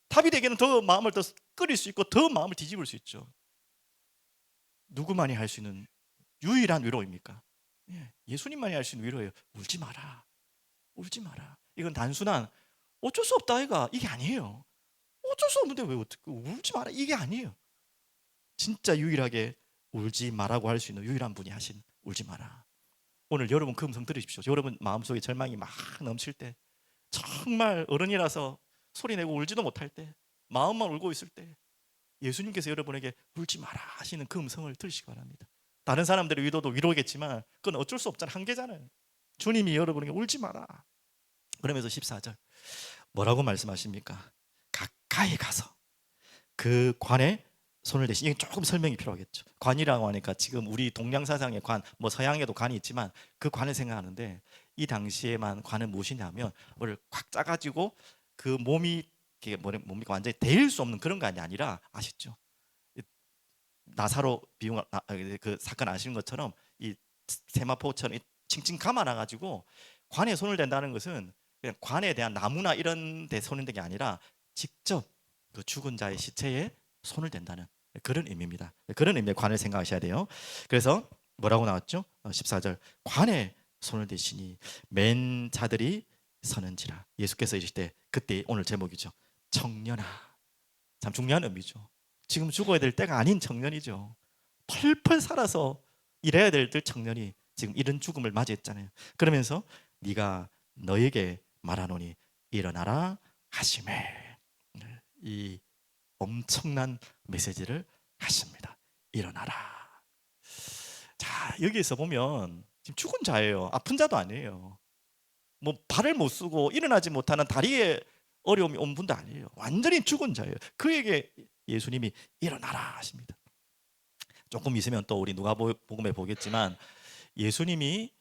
Speaker 1: 다윗에게는 더 마음을 더 끓일 수 있고 더 마음을 뒤집을 수 있죠. 누구만이 할 수 있는 유일한 위로입니까? 예수님만이 할 수 있는 위로예요. 울지 마라. 울지 마라. 이건 단순한 어쩔 수 없다 이가 이게 아니에요. 어쩔 수 없는데 왜 어떻게 울지 마라 이게 아니에요. 진짜 유일하게 울지 마라고 할 수 있는 유일한 분이 하신 울지 마라. 오늘 여러분 그 음성 들으십시오. 여러분 마음속에 절망이 막 넘칠 때, 정말 어른이라서 소리내고 울지도 못할 때, 마음만 울고 있을 때 예수님께서 여러분에게 울지 마라 하시는 그 음성을 들으시기 바랍니다. 다른 사람들의 위로도 위로겠지만 그건 어쩔 수 없잖아요. 한계잖아요. 주님이 여러분에게 울지 마라 그러면서 14절 뭐라고 말씀하십니까? 가까이 가서 그 관에 손을 대시. 이게 조금 설명이 필요하겠죠. 관이라고 하니까 지금 우리 동양사상의 관, 뭐 서양에도 관이 있지만 그 관을 생각하는데, 이 당시에만 관은 무엇이냐면 뭐를 꽉 짜가지고 그 몸이 뭡니까 완전히 데일 수 없는 그런 관이 아니라, 아시죠? 나사로 비용 그 사건 아시는 것처럼 이 세마포처럼 칭칭 감아놔가지고 관에 손을 댄다는 것은 그냥 관에 대한 나무나 이런 데 손을 댄 게 아니라 직접 그 죽은 자의 시체에 손을 댄다는 그런 의미입니다. 그런 의미의 관을 생각하셔야 돼요. 그래서 뭐라고 나왔죠? 14절 관에 손을 대시니 맨 자들이 서는지라. 예수께서 이르실 때, 그때 오늘 제목이죠. 청년아. 참 중요한 의미죠. 지금 죽어야 될 때가 아닌 청년이죠. 펄펄 살아서 일해야 될 청년이 지금 이런 죽음을 맞이했잖아요. 그러면서 네가 너에게 말하노니 일어나라 하시매. 이 엄청난 메시지를 하십니다. 일어나라. 자, 여기에서 보면 지금 죽은 자예요. 아픈 자도 아니에요. 뭐 발을 못 쓰고 일어나지 못하는 다리에 어려움이 온 분도 아니에요. 완전히 죽은 자예요. 그에게 예수님이 일어나라 하십니다. 조금 있으면 또 우리 누가복음에 보겠지만 예수님이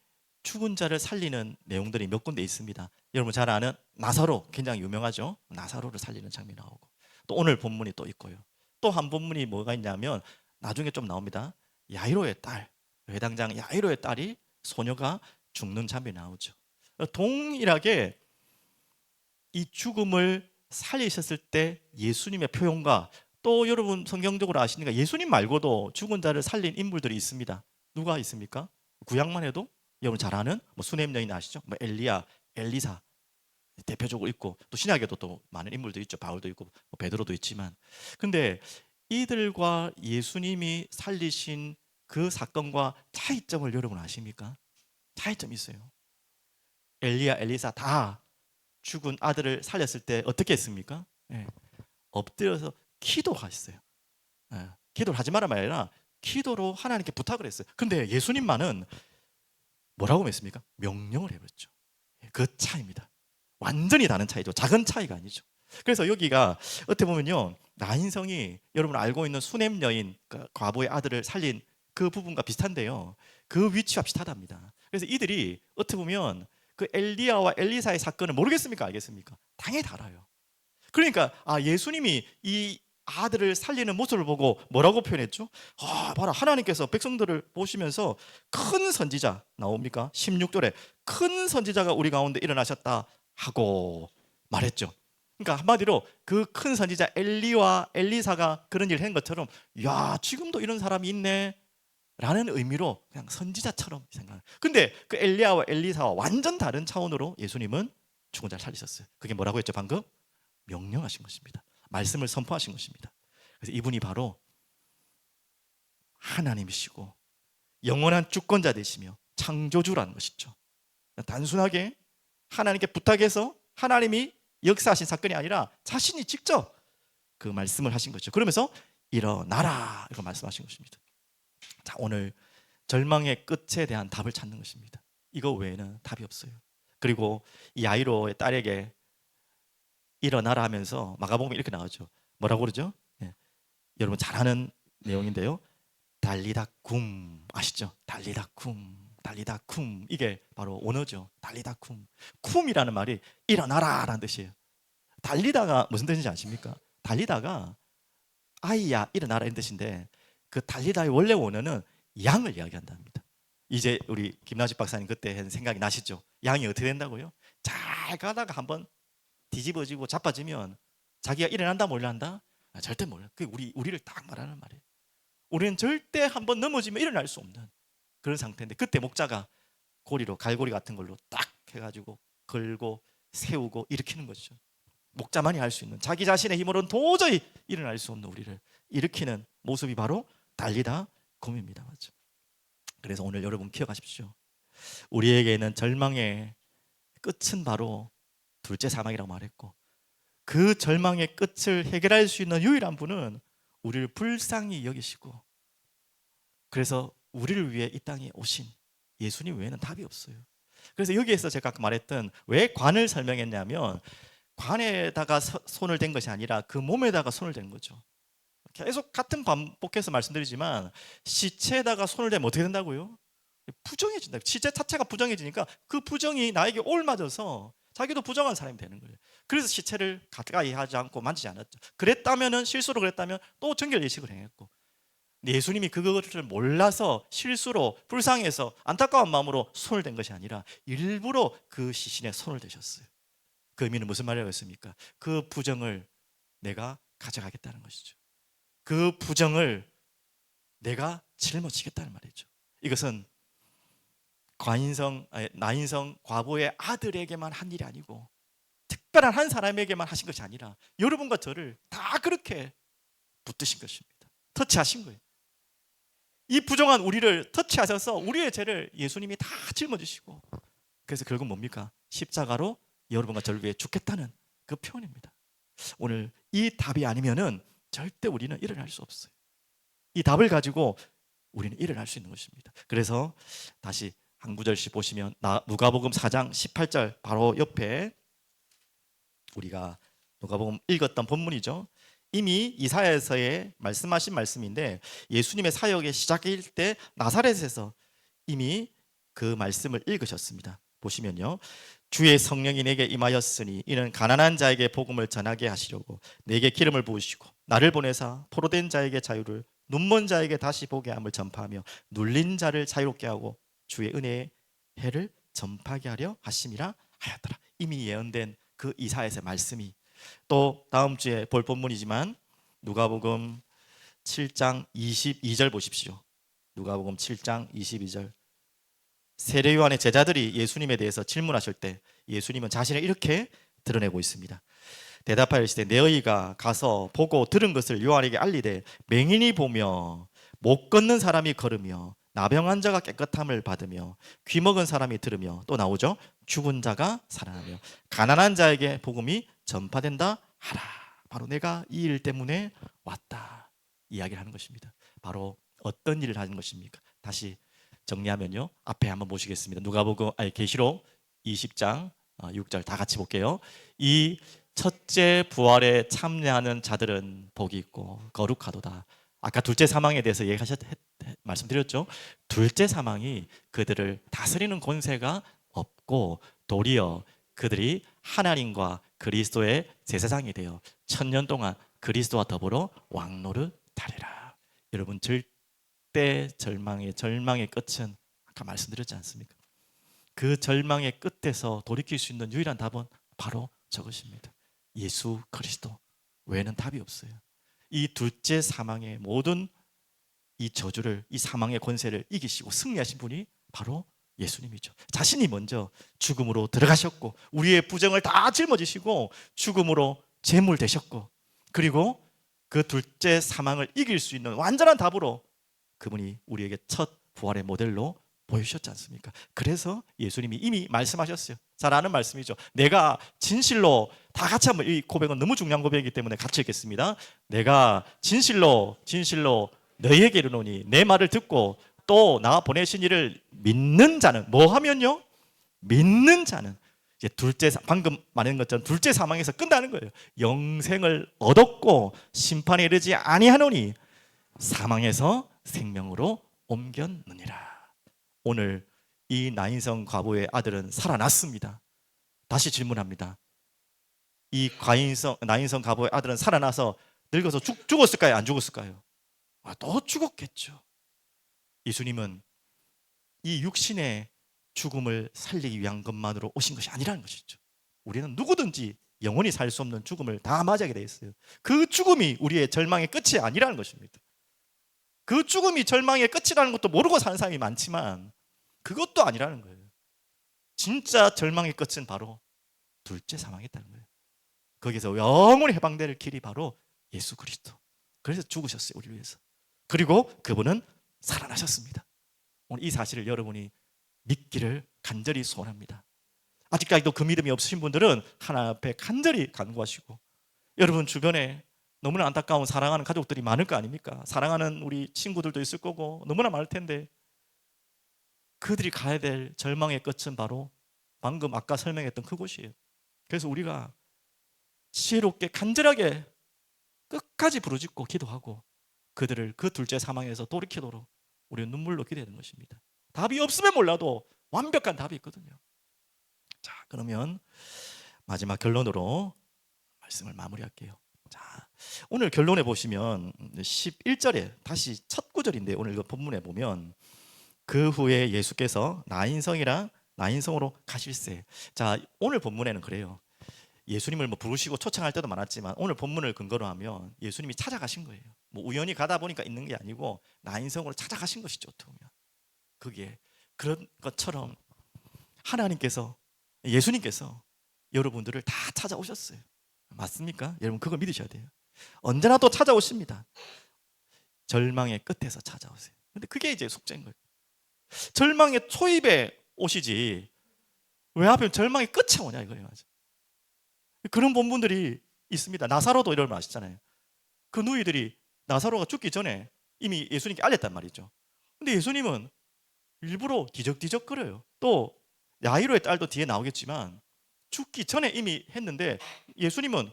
Speaker 1: 죽은 자를 살리는 내용들이 몇 군데 있습니다. 여러분 잘 아는 나사로, 굉장히 유명하죠. 나사로를 살리는 장면이 나오고, 또 오늘 본문이 또 있고요. 또 한 본문이 뭐가 있냐면 나중에 좀 나옵니다. 야이로의 딸, 회당장 야이로의 딸이, 소녀가 죽는 장면이 나오죠. 동일하게 이 죽음을 살리셨을 때 예수님의 표현과, 또 여러분 성경적으로 아시니까 예수님 말고도 죽은 자를 살린 인물들이 있습니다. 누가 있습니까? 구약만 해도 여러분 잘 아는 뭐 수냄 여인 아시죠? 뭐 엘리야, 엘리사 대표적으로 있고, 또 신약에도 또 많은 인물도 있죠. 바울도 있고 뭐 베드로도 있지만, 근데 이들과 예수님이 살리신 그 사건과 차이점을 여러분 아십니까? 차이점이 있어요. 엘리야, 엘리사 다 죽은 아들을 살렸을 때 어떻게 했습니까? 엎드려서 기도하셨어요. 기도를 하지 말란 말이 아니라 기도로 하나님께 부탁을 했어요. 근데 예수님만은 뭐라고 했습니까? 명령을 해버렸죠. 그 차이입니다. 완전히 다른 차이죠. 작은 차이가 아니죠. 그래서 여기가 어떻게 보면요, 나인성이 여러분 알고 있는 수냄 여인, 그 과부의 아들을 살린 그 부분과 비슷한데요, 그 위치와 비슷하답니다. 그래서 이들이 어떻게 보면 그 엘리야와 엘리사의 사건을 모르겠습니까? 알겠습니까? 당연히 달아요. 그러니까 예수님이 이 아들을 살리는 모습을 보고 뭐라고 표현했죠? 봐라, 하나님께서 백성들을 보시면서 큰 선지자 나옵니까? 16절에 큰 선지자가 우리 가운데 일어나셨다 하고 말했죠. 그러니까 한마디로 그 큰 선지자 엘리와 엘리사가 그런 일을 한 것처럼, 야, 지금도 이런 사람이 있네 라는 의미로 그냥 선지자처럼 생각해요. 근데 그 엘리야와 엘리사와 완전 다른 차원으로 예수님은 죽은 자를 살리셨어요. 그게 뭐라고 했죠? 방금 명령하신 것입니다. 말씀을 선포하신 것입니다. 그래서 이분이 바로 하나님이시고 영원한 주권자 되시며 창조주라는 것이죠. 단순하게 하나님께 부탁해서 하나님이 역사하신 사건이 아니라 자신이 직접 그 말씀을 하신 거죠. 그러면서 일어나라 이렇게 말씀하신 것입니다. 자, 오늘 절망의 끝에 대한 답을 찾는 것입니다. 이거 외에는 답이 없어요. 그리고 이 야이로의 딸에게 일어나라 하면서 마가복음에 이렇게 나오죠. 뭐라고 그러죠? 여러분 잘 아는 내용인데요. 달리다 쿰 아시죠? 달리다 쿰, 달리다 쿰, 이게 바로 원어죠. 달리다 쿰. 쿰이라는 말이 일어나라라는 뜻이에요. 달리다가 무슨 뜻인지 아십니까? 달리다가 아이야 일어나라 이런 뜻인데, 그 달리다의 원래 원어는 양을 이야기한답니다. 이제 우리 김나집 박사님 그때 한 생각이 나시죠? 양이 어떻게 된다고요? 잘 가다가 한번 뒤집어지고 자빠지면 자기가 일어난다 못 일어난다? 절대 몰라. 그게 우리를 딱 말하는 말이에요. 우리는 절대 한번 넘어지면 일어날 수 없는 그런 상태인데, 그때 목자가 고리로, 갈고리 같은 걸로 딱 해가지고 걸고 세우고 일으키는 거죠. 목자만이 할 수 있는, 자기 자신의 힘으로는 도저히 일어날 수 없는 우리를 일으키는 모습이 바로 달리다 곰입니다. 맞죠? 그래서 오늘 여러분 기억하십시오. 우리에게는 절망의 끝은 바로 둘째 사망이라고 말했고, 그 절망의 끝을 해결할 수 있는 유일한 분은 우리를 불쌍히 여기시고, 그래서 우리를 위해 이 땅에 오신 예수님 외에는 답이 없어요. 그래서 여기에서 제가 아까 말했던, 왜 관을 설명했냐면, 관에다가 손을 댄 것이 아니라 그 몸에다가 손을 댄 거죠. 계속 같은 반복해서 말씀드리지만, 시체에다가 손을 대면 어떻게 된다고요? 부정해진다. 시체 자체가 부정해지니까 그 부정이 나에게 올맞아서 자기도 부정한 사람이 되는 거예요. 그래서 시체를 가까이 하지 않고 만지지 않았죠. 그랬다면은, 실수로 그랬다면 또 정결 예식을 행했고, 예수님이 그것을 몰라서 실수로 불쌍해서 안타까운 마음으로 손을 댄 것이 아니라 일부러 그 시신에 손을 대셨어요. 그 의미는 무슨 말이었습니까? 그 부정을 내가 가져가겠다는 것이죠. 그 부정을 내가 짊어지겠다는 말이죠. 이것은 나인성 과부의 아들에게만 한 일이 아니고, 특별한 한 사람에게만 하신 것이 아니라 여러분과 저를 다 그렇게 붙드신 것입니다. 터치하신 거예요. 이 부정한 우리를 터치하셔서 우리의 죄를 예수님이 다 짊어지시고, 그래서 결국 뭡니까? 십자가로 여러분과 저를 위해 죽겠다는 그 표현입니다. 오늘 이 답이 아니면은 절대 우리는 일어날 수 없어요. 이 답을 가지고 우리는 일어날 수 있는 것입니다. 그래서 다시 한 구절씩 보시면, 누가복음 4장 18절 바로 옆에 우리가 누가복음 읽었던 본문이죠. 이미 이사야서에 말씀하신 말씀인데, 예수님의 사역의 시작일 때 나사렛에서 이미 그 말씀을 읽으셨습니다. 보시면요, 주의 성령이 내게 임하였으니 이는 가난한 자에게 복음을 전하게 하시려고 내게 기름을 부으시고 나를 보내사 포로된 자에게 자유를, 눈먼 자에게 다시 보게 함을 전파하며 눌린 자를 자유롭게 하고 주의 은혜의 해를 전파하게 하려 하심이라 하였더라. 이미 예언된 그 이사야서의 말씀이, 또 다음 주에 볼 본문이지만 누가복음 7장 22절 보십시오. 누가복음 7장 22절. 세례 요한의 제자들이 예수님에 대해서 질문하실 때 예수님은 자신을 이렇게 드러내고 있습니다. 대답하여 이르시되 너희가 가서 보고 들은 것을 요한에게 알리되, 맹인이 보며 못 걷는 사람이 걸으며 나병 환자가 깨끗함을 받으며 귀 먹은 사람이 들으며, 또 나오죠, 죽은 자가 살아나며 가난한 자에게 복음이 전파된다 하라. 바로 내가 이 일 때문에 왔다 이야기를 하는 것입니다. 바로 어떤 일을 하는 것입니까? 다시 정리하면요, 앞에 한번 보시겠습니다. 계시록 20장 6절 다 같이 볼게요. 이 첫째 부활에 참여하는 자들은 복이 있고 거룩하도다. 아까 둘째 사망에 대해서 말씀드렸죠. 둘째 사망이 그들을 다스리는 권세가 없고, 도리어 그들이 하나님과 그리스도의 제사장이 되어 1000년 동안 그리스도와 더불어 왕노릇하리라. 여러분, 절대 절망의 끝은 아까 말씀드렸지 않습니까? 그 절망의 끝에서 돌이킬 수 있는 유일한 답은 바로 저것입니다. 예수 그리스도 외에는 답이 없어요. 이 둘째 사망의 모든 이 저주를, 이 사망의 권세를 이기시고 승리하신 분이 바로 예수님이죠. 자신이 먼저 죽음으로 들어가셨고 우리의 부정을 다 짊어지시고 죽음으로 제물 되셨고, 그리고 그 둘째 사망을 이길 수 있는 완전한 답으로 그분이 우리에게 첫 부활의 모델로 보이셨지 않습니까? 그래서 예수님이 이미 말씀하셨어요. 잘 아는 말씀이죠. 내가 진실로, 다 같이 한번, 이 고백은 너무 중요한 고백이기 때문에 같이 읽겠습니다. 내가 진실로 너희에게 이르노니 내 말을 듣고 또 나 보내신 이를 믿는 자는, 뭐 하면요? 믿는 자는, 이제 방금 말한 것처럼 둘째 사망에서 끝나는 거예요. 영생을 얻었고 심판에 이르지 아니하노니 사망에서 생명으로 옮겼느니라. 오늘 이 나인성 과부의 아들은 살아났습니다. 다시 질문합니다. 이 나인성 과부의 아들은 살아나서 늙어서 죽었을까요? 안 죽었을까요? 또 죽었겠죠. 예수님은 이 육신의 죽음을 살리기 위한 것만으로 오신 것이 아니라는 것이죠. 우리는 누구든지 영원히 살 수 없는 죽음을 다 맞이하게 돼 있어요. 그 죽음이 우리의 절망의 끝이 아니라는 것입니다. 그 죽음이 절망의 끝이라는 것도 모르고 사는 사람이 많지만 그것도 아니라는 거예요. 진짜 절망의 끝은 바로 둘째 사망이었다는 거예요. 거기서 영원히 해방될 길이 바로 예수 그리스도. 그래서 죽으셨어요, 우리 위해서. 그리고 그분은 살아나셨습니다. 오늘 이 사실을 여러분이 믿기를 간절히 소원합니다. 아직까지도 그 믿음이 없으신 분들은 하나님 앞에 간절히 간구하시고, 여러분 주변에 너무나 안타까운 사랑하는 가족들이 많을 거 아닙니까? 사랑하는 우리 친구들도 있을 거고 너무나 많을 텐데, 그들이 가야 될 절망의 끝은 바로 방금 아까 설명했던 그곳이에요. 그래서 우리가 지혜롭게 간절하게 끝까지 부르짖고 기도하고 그들을 그 둘째 사망에서 돌이키도록 우리는 눈물로 기도해야 되는 것입니다. 답이 없으면 몰라도 완벽한 답이 있거든요. 자, 그러면 마지막 결론으로 말씀을 마무리할게요. 자, 오늘 결론에 보시면 11절에 다시 첫 구절인데, 오늘 이 본문에 보면 그 후에 예수께서 나인성으로 가실새. 자, 오늘 본문에는 그래요. 예수님을 뭐 부르시고 초청할 때도 많았지만 오늘 본문을 근거로 하면 예수님이 찾아가신 거예요. 뭐 우연히 가다 보니까 있는 게 아니고 나인성으로 찾아가신 것이죠. 어떻게 보면 그게 그런 것처럼 하나님께서, 예수님께서 여러분들을 다 찾아오셨어요. 맞습니까? 여러분 그거 믿으셔야 돼요. 언제나 또 찾아오십니다. 절망의 끝에서 찾아오세요. 근데 그게 이제 숙제인 거예요. 절망의 초입에 오시지 왜 하필 절망의 끝에 오냐 이거예요. 그런 본문들이 있습니다. 나사로도 이런 말 아시잖아요. 그 누이들이 나사로가 죽기 전에 이미 예수님께 알렸단 말이죠. 근데 예수님은 일부러 뒤적뒤적거려요. 또 야이로의 딸도 뒤에 나오겠지만 죽기 전에 이미 했는데 예수님은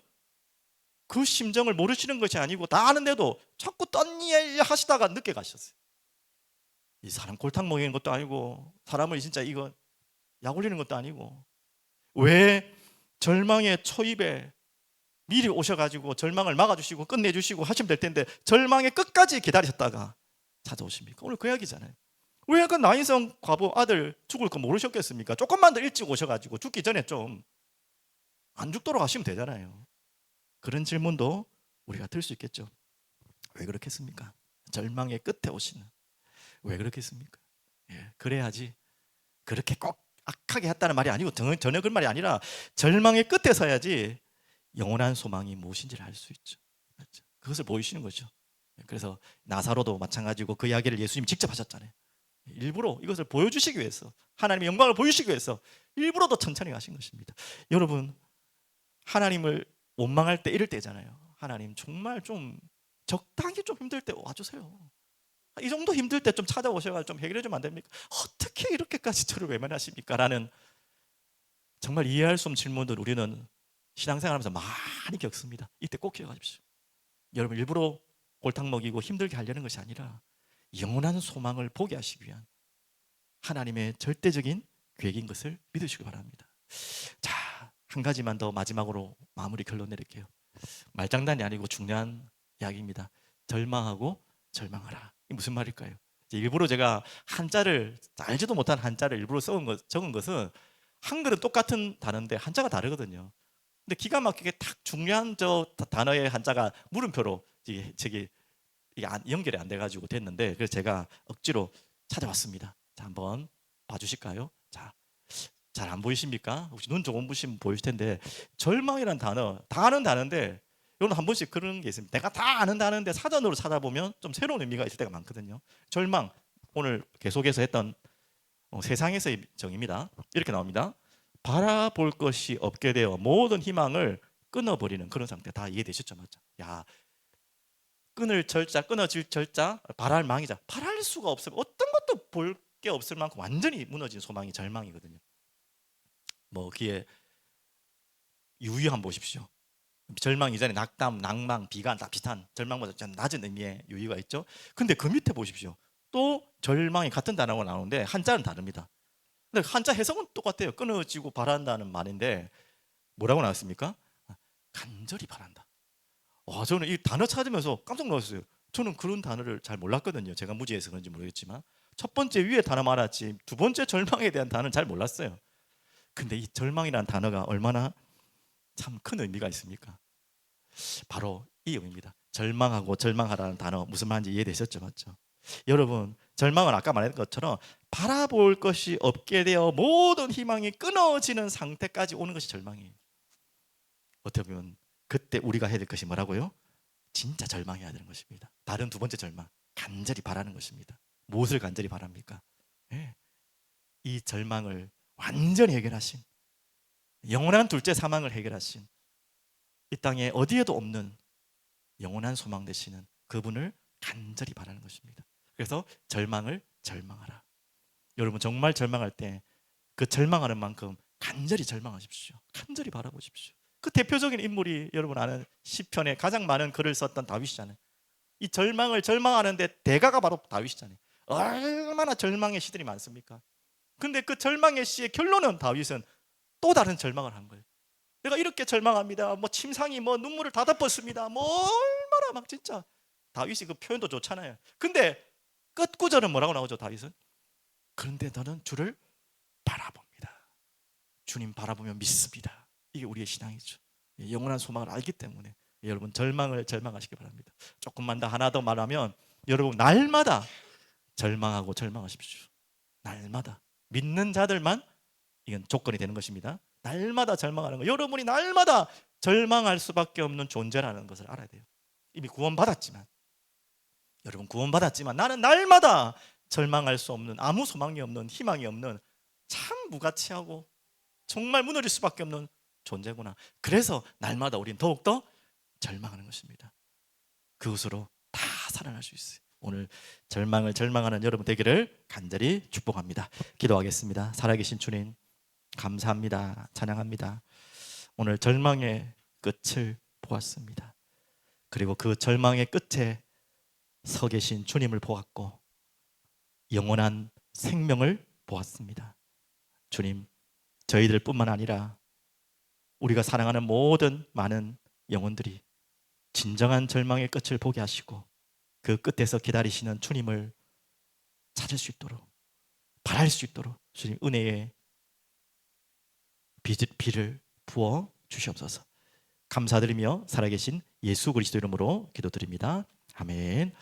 Speaker 1: 그 심정을 모르시는 것이 아니고 다 아는데도 자꾸 떤니엘 하시다가 늦게 가셨어요. 이 사람 골탕 먹이는 것도 아니고 사람을 진짜 이거 약 올리는 것도 아니고, 왜 절망의 초입에 미리 오셔가지고 절망을 막아주시고 끝내주시고 하시면 될 텐데 절망의 끝까지 기다리셨다가 찾아오십니까? 오늘 그 이야기잖아요. 왜 그 나인성 과부 아들 죽을 거 모르셨겠습니까? 조금만 더 일찍 오셔가지고 죽기 전에 좀 안 죽도록 하시면 되잖아요. 그런 질문도 우리가 들 수 있겠죠. 왜 그렇겠습니까? 절망의 끝에 오시는, 왜 그렇겠습니까? 예, 그래야지. 그렇게 꼭 악하게 했다는 말이 아니고 전혀 그런 말이 아니라 절망의 끝에 서야지 영원한 소망이 무엇인지를 알 수 있죠. 그렇죠? 그것을 보이시는 거죠. 그래서 나사로도 마찬가지고 그 이야기를 예수님이 직접 하셨잖아요. 일부러 이것을 보여주시기 위해서, 하나님의 영광을 보여주시기 위해서 일부러 더 천천히 가신 것입니다. 여러분, 하나님을 원망할 때 이럴 때잖아요. 하나님 정말 좀 적당히 좀 힘들 때 와주세요. 이 정도 힘들 때 좀 찾아오셔서 좀 해결해 주면 안 됩니까? 어떻게 이렇게까지 저를 외면하십니까? 라는 정말 이해할 수 없는 질문들 우리는 신앙생활하면서 많이 겪습니다. 이때 꼭 기억하십시오. 여러분, 일부러 골탕 먹이고 힘들게 하려는 것이 아니라 영원한 소망을 보게 하시기 위한 하나님의 절대적인 계획인 것을 믿으시기 바랍니다. 자, 한 가지만 더 마지막으로 마무리 결론 내릴게요. 말장난이 아니고 중요한 이야기입니다. 절망하고 절망하라. 이 무슨 말일까요? 일부러 제가 한자를, 알지도 못한 한자를 일부러 적은 것은 한글은 똑같은 단어인데 한자가 다르거든요. 근데 기가 막히게 딱 중요한 저 단어의 한자가 물음표로 이게 연결이 안 돼가지고 됐는데, 그래서 제가 억지로 찾아왔습니다. 자, 한번 봐주실까요? 자, 잘 안 보이십니까? 혹시 눈 좋은 분이시면 보이실 텐데, 절망이라는 단어 다 아는 단어인데 여러분 한 번씩 그런 게 있습니다. 내가 다 아는 단어인데 사전으로 찾아보면 좀 새로운 의미가 있을 때가 많거든요. 절망, 오늘 계속해서 했던 세상에서의 정의입니다. 이렇게 나옵니다. 바라볼 것이 없게 되어 모든 희망을 끊어버리는 그런 상태. 다 이해되셨죠? 맞죠? 야, 끊을 절자, 끊어질 절자, 바랄 망이자. 바랄 수가 없으면 어떤 것도 볼 게 없을 만큼 완전히 무너진 소망이 절망이거든요. 뭐 기에 유의 한번 보십시오. 절망 이전에 낙담, 낭망, 비관 다 비슷한, 절망보다 좀 낮은 의미의 유의가 있죠. 근데 그 밑에 보십시오. 또 절망이 같은 단어가 나오는데 한자는 다릅니다. 근데 한자 해석은 똑같아요. 끊어지고 바란다는 말인데 뭐라고 나왔습니까? 간절히 바란다. 와, 저는 이 단어 찾으면서 깜짝 놀랐어요. 저는 그런 단어를 잘 몰랐거든요. 제가 무지해서 그런지 모르겠지만 첫 번째 위에 단어만 알았지 두 번째 절망에 대한 단어는 잘 몰랐어요. 근데 이 절망이라는 단어가 얼마나 참 큰 의미가 있습니까? 바로 이 의미입니다. 절망하고 절망하라는 단어 무슨 말인지 이해되셨죠? 맞죠? 여러분, 절망은 아까 말했던 것처럼 바라볼 것이 없게 되어 모든 희망이 끊어지는 상태까지 오는 것이 절망이에요. 어떻게 보면 그때 우리가 해야 될 것이 뭐라고요? 진짜 절망해야 되는 것입니다. 다른 두 번째 절망, 간절히 바라는 것입니다. 무엇을 간절히 바랍니까? 예, 이 절망을 완전히 해결하신, 영원한 둘째 사망을 해결하신, 이 땅에 어디에도 없는 영원한 소망 되시는 그분을 간절히 바라는 것입니다. 그래서 절망을 절망하라. 여러분, 정말 절망할 때 그 절망하는 만큼 간절히 절망하십시오. 간절히 바라보십시오. 그 대표적인 인물이 여러분 아는 시편에 가장 많은 글을 썼던 다윗이잖아요. 이 절망을 절망하는데 대가가 바로 다윗이잖아요. 얼마나 절망의 시들이 많습니까? 근데 그 절망의 시의 결론은 다윗은 또 다른 절망을 한 거예요. 내가 이렇게 절망합니다. 뭐 침상이 뭐 눈물을 다 덮었습니다. 뭐 얼마나 막 진짜 다윗이 그 표현도 좋잖아요. 근데 끝 구절은 뭐라고 나오죠? 다윗은 그런데 너는 주를 바라봅니다. 주님 바라보며 믿습니다. 이게 우리의 신앙이죠. 영원한 소망을 알기 때문에 여러분 절망을 절망하시기 바랍니다. 조금만 더 하나 더 말하면 여러분 날마다 절망하고 절망하십시오. 날마다 믿는 자들만 이건 조건이 되는 것입니다. 날마다 절망하는 거. 여러분이 날마다 절망할 수밖에 없는 존재라는 것을 알아야 돼요. 이미 구원받았지만 여러분 구원받았지만 나는 날마다 절망할 수 없는 아무 소망이 없는 희망이 없는 참 무가치하고 정말 무너질 수밖에 없는 존재구나. 그래서 날마다 우리는 더욱더 절망하는 것입니다. 그것으로 다 살아날 수 있어요. 오늘 절망을 절망하는 여러분 되기를 간절히 축복합니다. 기도하겠습니다. 살아계신 주님 감사합니다. 찬양합니다. 오늘 절망의 끝을 보았습니다. 그리고 그 절망의 끝에 서 계신 주님을 보았고 영원한 생명을 보았습니다. 주님, 저희들 뿐만 아니라 우리가 사랑하는 모든 많은 영혼들이 진정한 절망의 끝을 보게 하시고 그 끝에서 기다리시는 주님을 찾을 수 있도록 바랄 수 있도록 주님 은혜의 비를 부어 주시옵소서. 감사드리며 살아계신 예수 그리스도 이름으로 기도드립니다. 아멘.